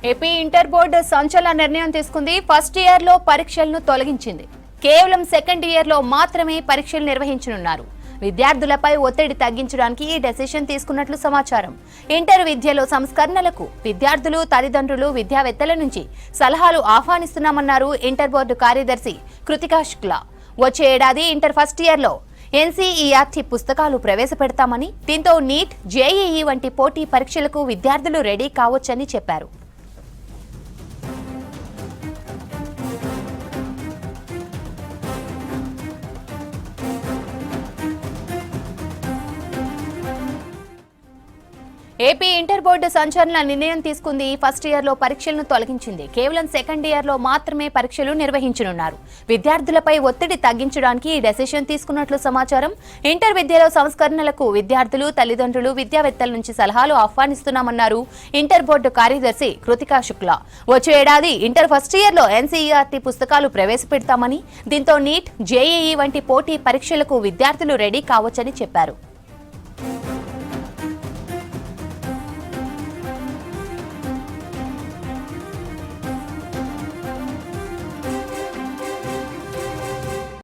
AP inter board సంచలన నిర్ణయం తీసుకుంది. ఫస్ట్ ఇయర్ లో పరీక్షలను తొలగించింది. కేవలం సెకండ్ ఇయర్ లో మాత్రమే పరీక్షలు నిర్వహించనున్నారు. విద్యార్థులపై ఒత్తిడి తగ్గించడానికి ఈ డెసిషన్ తీసుకున్నట్లు సమాచారం. ఇంటర్ విద్యలో సంస్కరణలకు విద్యార్థులు, తల్లిదండ్రులు, విద్యావేత్తల నుంచి సలహాలు ఆహ్వానిస్తున్నామన్నారు ఇంటర్ బోర్డు కార్యదర్శి కృతికా శుక్లా. వచ్చే ఏడాది ఇంటర్ ఫస్ట్ ఇయర్ లో ఎన్సీఈఆర్టీ పుస్తకాలు ప్రవేశపెడతామని, దీంతో నీట్, జేఈఈ వంటి పోటీ పరీక్షలకు విద్యార్థులు రెడీ కావచ్చని చెప్పారు. ఏపీ ఇంటర్ బోర్డు సంచలన నిర్ణయం తీసుకుంది. ఫస్ట్ ఇయర్ లో పరీక్షలను తొలగించింది. కేవలం సెకండ్ ఇయర్ లో మాత్రమే పరీక్షలు నిర్వహించనున్నారు. విద్యార్థులపై ఒత్తిడి తగ్గించడానికి ఈ డెసిషన్ తీసుకున్నట్లు సమాచారం. ఇంటర్ విద్యలో సంస్కరణలకు విద్యార్థులు, తల్లిదండ్రులు, విద్యావేత్తల నుంచి సలహాలు ఆహ్వానిస్తున్నామన్నారు ఇంటర్ బోర్డు కార్యదర్శి కృతికా శుక్లా. వచ్చే ఏడాది ఇంటర్ ఫస్ట్ ఇయర్ లో ఎన్సీఈఆర్టీ పుస్తకాలు ప్రవేశపెడతామని, దీంతో నీట్, జేఈఈ వంటి పోటీ పరీక్షలకు విద్యార్థులు రెడీ కావచ్చని చెప్పారు.